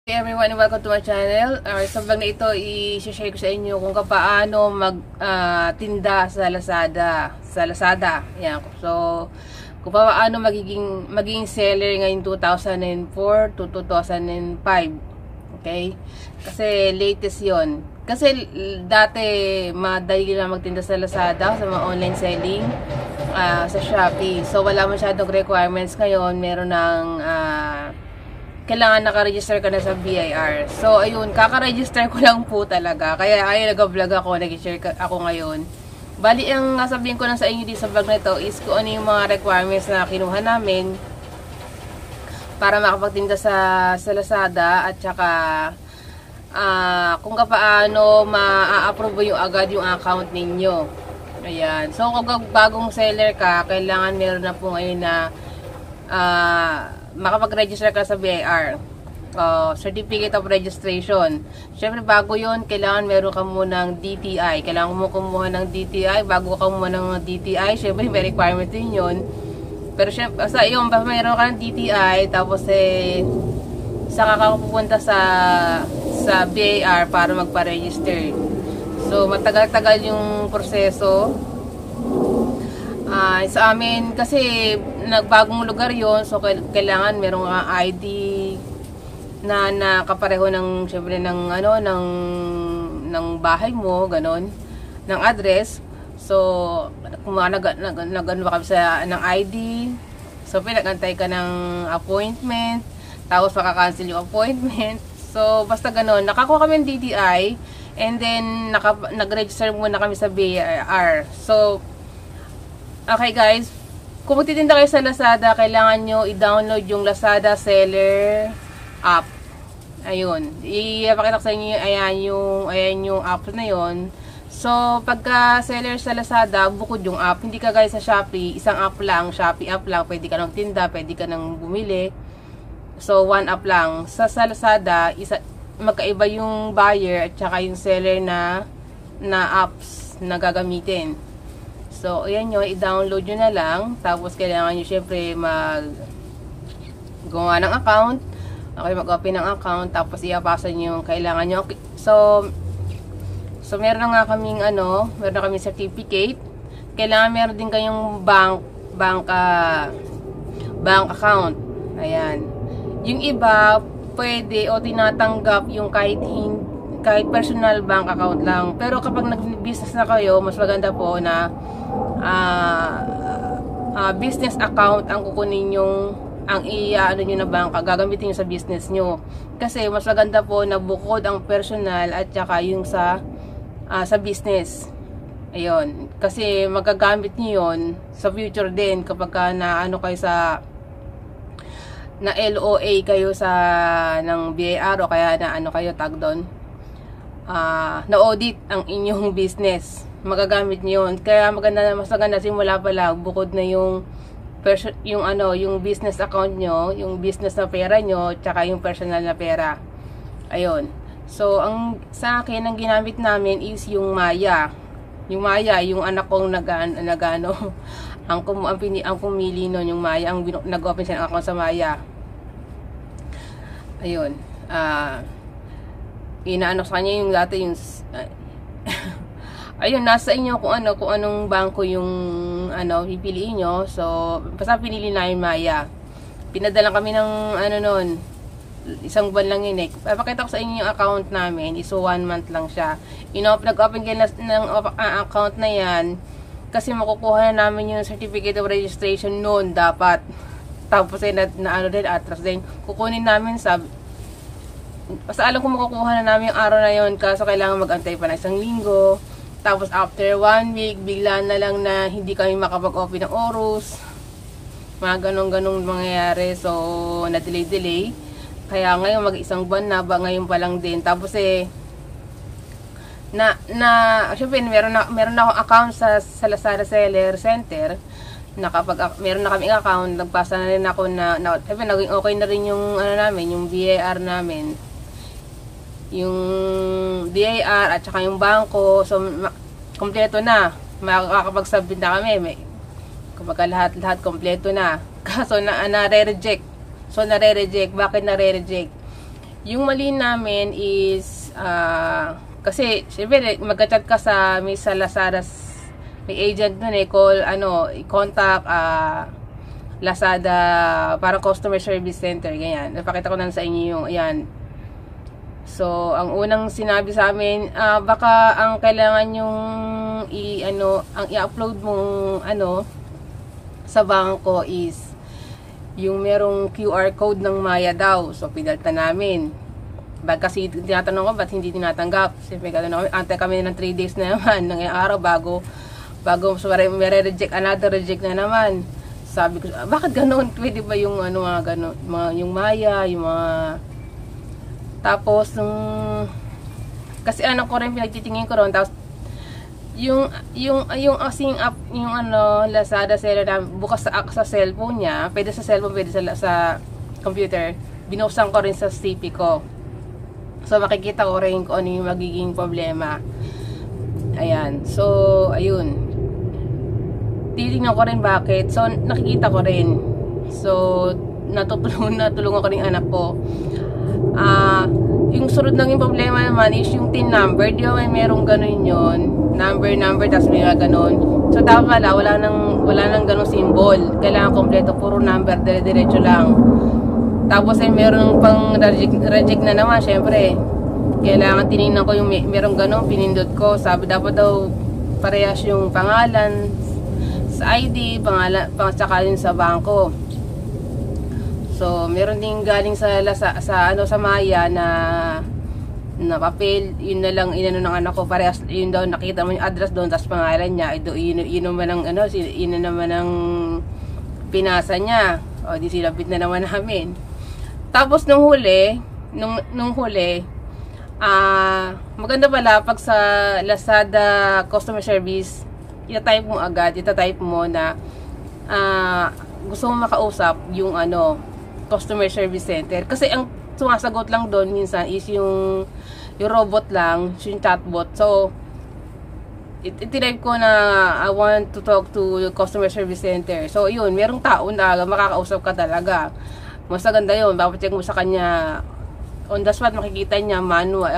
Hey everyone, welcome to my channel. Sa vlog na ito, i-share ko sa inyo kung paano mag-tinda sa Lazada. Yan. So, kung paano magiging seller ngayong 2004 to 2005. Okay? Kasi latest yon. Kasi dati, madali lang magtinda sa Lazada, sa mga online selling, sa Shopee. So, wala masyadong requirements ngayon. Meron ng kailangan naka-register ka na sa BIR. So, ayun, kaka-register ko lang po talaga. Kaya, ayun, nag-vlog ako, nag-share ako ngayon. Bali, ang sabihin ko lang sa inyo dito sa vlog na ito is kung ano yung mga requirements na kinuha namin para makapagtinda sa Lazada at saka kung paano ma-approve yung agad yung account ninyo. Ayan. So, kung bagong seller ka, kailangan meron na po ngayon na makapag-register ka sa BIR. Certificate of Registration. Siyempre, bago yon kailangan meron ka munang DTI. Kailangan mo kumuha ng DTI. Bago ka kumuha ng DTI, siyempre, may requirement din yun. Pero siyempre, sa iyo, meron ka ng DTI, tapos saka ka pupunta sa BIR para magpa-register. So, matagal-tagal yung proseso. Sa amin, kasi nagbagong lugar yon, so kailangan merong ID na nakapareho ng syempre ng ng bahay mo, ganon, ng address. So kung nagano ka sa ng ID, so pinag-antay ka ng appointment, tapos makaka-cancel yung appointment. So basta ganon, nakakuha kami ng DTI, and then nag-register muna kami sa BIR. So okay guys, kung magtitinda kayo sa Lazada, kailangan nyo i-download yung Lazada Seller app. Ayun. Ipakita ko sa inyo, ayan yung app na yon. So, pagka seller sa Lazada, bukod yung app. Hindi ka guys sa Shopee, isang app lang, Shopee app lang. Pwede ka nang tinda, pwede ka nang bumili. So, one app lang. Sa Lazada, magkaiba yung buyer at saka yung seller na apps na gagamitin. So, ayan nyo, i-download nyo na lang. Tapos, kailangan nyo syempre gumawa ng account. Okay, mag-open ng account. Tapos, iapasa nyo yung kailangan nyo. So meron na nga kaming meron na kaming certificate. Kailangan meron din kayong bank account. Ayan. Yung iba, pwede o tinatanggap yung kahit personal bank account lang. Pero kapag nag-business na kayo, mas maganda po na business account ang kukunin yung nyo na bangka, gagamitin nyo sa business nyo. Kasi mas maganda po na bukod ang personal at saka yung sa business. Ayun. Kasi magagamit nyo yun sa future din kapag kayo na LOA kayo ng BIR o kaya na kayo tag doon. Na-audit ang inyong business. Magagamit niyo yun. Kaya mas maganda simula pa lang bukod na yung business account nyo, yung business na pera nyo, tsaka yung personal na pera. Ayun. So, sa akin, ang ginamit namin is yung Maya. Yung Maya, yung anak kong ang pumili nun, yung Maya, ang nag-open siya ng account sa Maya. Ayun. Inaano sa kanya yung dati yung ayun, nasa inyo kung anong bangko yung pipiliin nyo. So basta pinili namin Maya. Pinadala kami ng noon, isang buwan lang yun. Papakita ko sa inyo yung account namin. So 1 month lang siya. Nag-open kayo ng account na yan kasi makukuha na namin yung certificate of registration noon dapat. Tapos din atras din kukunin namin basta alam ko makukuha na namin yung araw na yun, kaso kailangan mag-antay pa na 1 linggo. Tapos after 1 week, bigla na lang na hindi kami makapag-open ng Orus. Mga ganong mangyayari. So, na-delay. Kaya ngayon mag-1 buwan na ba, ngayon pa lang din. Tapos syempre, meron na akong account sa Lazada Seller Center. Meron na kaming account, nagpasa na rin ako naging okay na rin yung namin, yung BIR namin. Yung BIR at saka yung bangko. So, kompleto na. Makakapag-submit na kami. Kapag lahat kompleto na. Kaso na-re-reject. So, nare-reject. Bakit nare-reject? Yung mali namin is, kasi, syempre, magka-chat ka may sa Lazada, may agent dun call, i-contact, Lazada, parang customer service center, ganyan. Napakita ko na sa inyo yung, ayan. So, ang unang sinabi sa amin, baka ang kailangan yung, ang i-upload mong, sa bangko is, yung merong QR code ng Maya daw. So, pinalta namin. Kasi tinatanong ko, ba't hindi tinatanggap? Siyempre, antay kami ng 3 days na naman, ng araw, bago may reject, another reject na naman. Sabi ko, bakit gano'n? Pwede ba yung, mga gano'n, yung Maya, yung mga... Tapos, kasi ko rin, pinagtitingin ko ron, tapos, yung asing up, yung Lazada seller na bukas sa cellphone niya, pwede sa cellphone, pwede sa computer, binuksan ko rin sa CP ko. So, makikita ko rin kung ano yung magiging problema. Ayan. So, ayun. Titingnan ko rin bakit. So, nakikita ko rin. So, natulungan ko rin anak ko. Yung sunod ng yung problema naman is yung TIN number. Di ba may merong ganun yun? Number, tapos may ganun. So, dapat wala nang ganung symbol. Kailangan kompleto, puro number, dire-diretso lang. Tapos ay meron pang reject na naman, syempre. Kailangan tinignan ko yung merong ganun, pinindot ko. Sabi dapat daw parehas yung pangalan sa ID, pangalan, tsaka yun sa bangko. So, meron din galing sa Maya na papel, yun na lang inano ng anak ko, parehas yun daw, nakita mo yung address doon, tapos pangalan niya, yun naman ang pinasa niya. O, di silapit na naman namin. Tapos nung huli, maganda pala pag sa Lazada customer service, itatype mo na gusto mo makausap yung customer service center. Kasi ang sumasagot lang doon minsan is yung robot lang, yung chatbot. So, ititype ko na I want to talk to the customer service center. So, yun, merong tao na makakausap ka talaga. Mas maganda yun, papacheck mo sa kanya on the spot, makikita niya manual.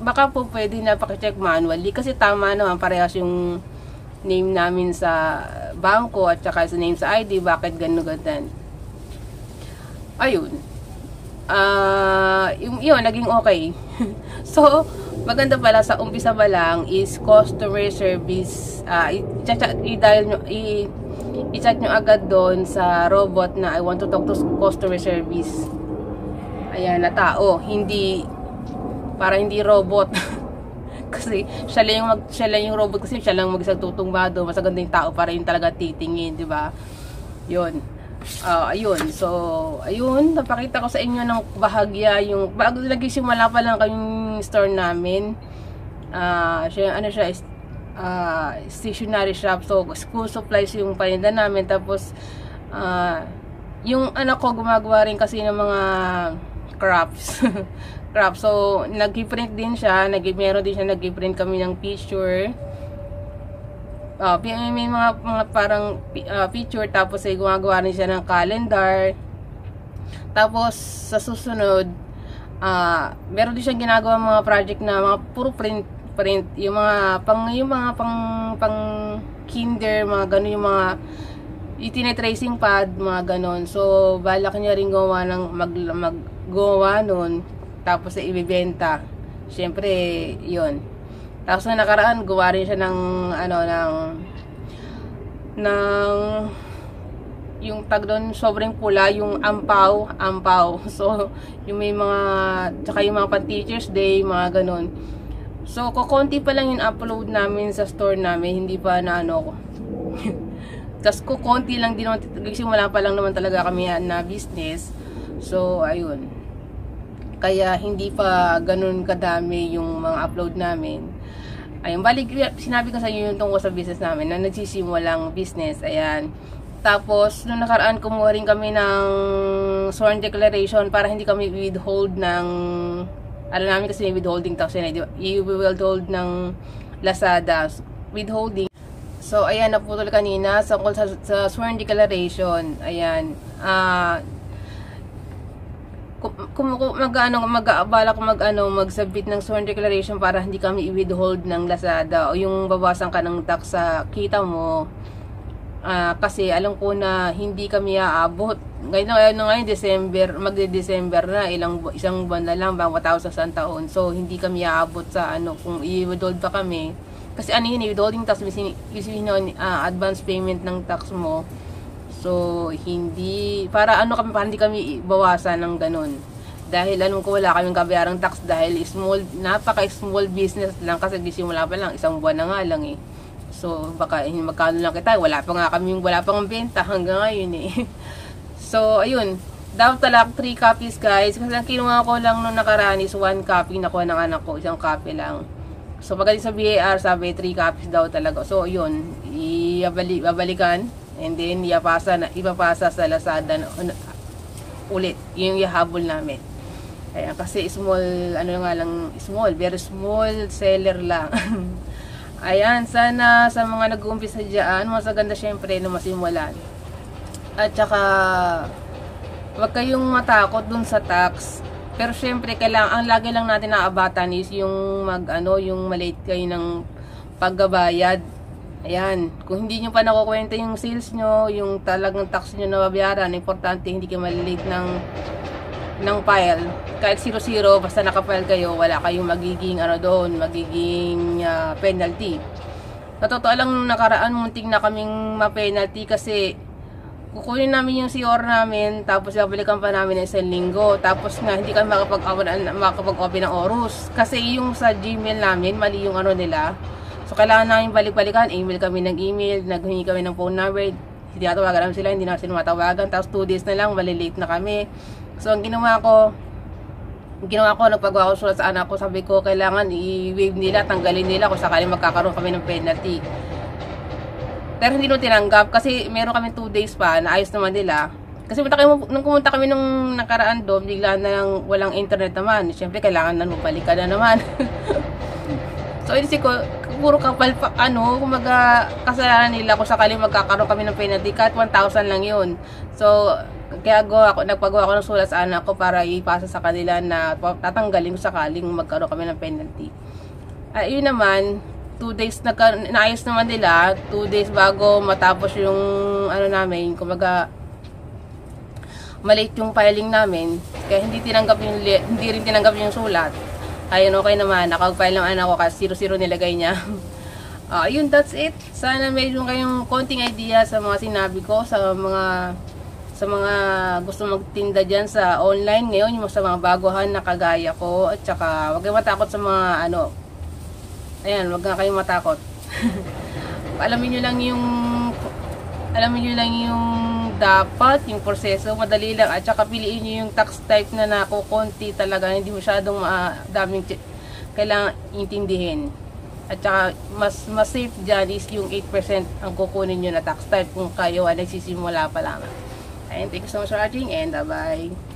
Baka po pwede na pakicheck manually kasi tama naman, parehas yung name namin sa bangko at saka sa name sa ID, bakit ganun. Ayun. Yun, naging okay. So, maganda pala sa umpisa pa lang is customer service. I-chat nyo agad doon sa robot na I want to talk to customer service. Ayan, na tao. Para hindi robot. Kasi siya lang yung robot kasi siya lang mag-isang tutumbado. Mas maganda yung tao para yung talaga titingin, di ba? Yun. Ayun. So, ayun. Napakita ko sa inyo ng bahagya yung bago nagsimula pa lang kayong store namin. Stationery shop. So, school supplies yung paninda namin. Tapos, yung anak ko gumagawa rin kasi ng mga crafts. So, nag-print din siya. Meron din siya nag-print kami ng picture. May mga parang picture. Tapos ay gumagawa rin siya ng calendar. Tapos sa susunod meron din siyang ginagawa mga project na mga puro print yung mga pang kinder, mga ganun, yung mga tracing pad, mga ganon. So balak niya rin gawa ng maggawa nun, tapos ay ibebenta. Syempre yun. Tapos na nakaraan, gawa rin siya ng yung tag doon, sobrang pula, yung ampaw. So, yung may mga, tsaka yung mga pan-teachers day, mga ganun. So, kukunti pa lang yung upload namin sa store namin, hindi pa na Tapos, kukunti lang din, simula pa lang naman talaga kami na business. So, ayun. Kaya, hindi pa ganun kadami yung mga upload namin. Ayun, balik, sinabi ko sa inyo yung tungkol sa business namin na nagsisimulang business. Ayan. Tapos, nung nakaraan, kumuha rin kami ng sworn declaration para hindi kami withhold ng, alam namin kasi may withholding tax yun. I-withhold ng Lazada. Withholding. So, ayan, naputol kanina sa sworn declaration. Ayan. mag-aabala ko mag-submit ng sworn declaration para hindi kami i-withhold ng Lazada o yung babawasan ka ng tax sa kita mo. Kasi alam ko na hindi kami aabot. Ngayon December, magde-December na, isang buwan na lang, bang matapos sa taon. So, hindi kami aabot sa kung i-withhold pa kami. Kasi withholding tax, advance payment ng tax mo. So, para hindi kami bawasan ng ganun. Dahil alam ko wala kaming kabayarang tax dahil napaka-small business lang kasi simula pa lang, isang buwan na nga lang eh. So, baka magkano lang kita, wala pang benta hanggang ngayon eh. So, ayun. Dapat talaga 3 copies guys. Kasi ang kinuha ko lang nung nakaraan is 1 copy nakuha ng anak ko, isang copy lang. So, pagdating sa BAR, sabi 3 copies daw talaga. So, yun. Babalikan. And then, ipapasa sa Lazada ulit. Yung ihabol namin. Ayan, kasi very small seller lang. Ayan, sana sa mga nag-uumpisa dyan, mas ganda syempre na masimulan. At saka, wag kayong matakot dun sa tax. Pero syempre, ang lagi lang natin naabatan is yung yung malate kayo ng pagbabayad. Ayan, kung hindi nyo pa nakukwenta yung sales nyo, yung talagang tax nyo na babayaran, importante hindi kayo malilate ng file. Kahit 0-0, basta nakapile kayo, wala kayong magiging penalty. Sa totoo lang, nakaraan, munting na kaming ma-penalty kasi kukunin namin yung CR namin, tapos babalikan pa namin ng isang linggo. Tapos nga, hindi kami makapag-open ng ORUS. Kasi yung sa Gmail namin, mali yung nila. So, kailangan namin balik-balikan. Email kami ng email, naghingi kami ng phone number. Hindi natawagan namin sila, hindi na sila matawagan. Tapos 2 days na lang, malilate na kami. So, ang ginawa ko, nagpagawa ko sulat sa anak ko, sabi ko, kailangan i-waive nila, tanggalin nila kung sakaling magkakaroon kami ng penalty. Pero hindi nung tinanggap, kasi meron kami 2 days pa, naayos naman nila. Kasi nung pumunta kami nung nakaraan doon, bigla na lang walang internet naman. Siyempre, kailangan na mabalikan na naman. So, inisip ko, puro kapal pa, kumaga, kasalanan nila kung sakaling magkakaroon kami ng penalty, kahit 1,000 lang yun. So, kaya nagpagawa ko ng sulat sa anak ko para ipasa sa kanila na tatanggalin kung sakaling magkaroon kami ng penalty. Yun naman, 2 days, naayos naman nila, 2 days bago matapos yung, namin, kumaga, malate yung filing namin, kaya hindi rin tinanggap yung sulat. Ayun, okay naman. Nakapag-file ng anak ko kasi 0-0 nilagay niya. Yun, that's it. Sana mayroon kayong konting idea sa mga sinabi ko, sa mga gusto magtinda dyan sa online ngayon, yung sa mga baguhan na kagaya ko. At saka, huwag kayong matakot sa mga ayan, huwag na kayong matakot. Alamin nyo lang yung dapat, yung proseso, madali lang. At saka piliin nyo yung tax type na nakukunti talaga, hindi masyadong daming kailangan intindihin. At saka mas safe dyan is yung 8% ang kukunin nyo na tax type kung kayo ay nagsisimula pa lamang. And thank you so much for watching and bye-bye.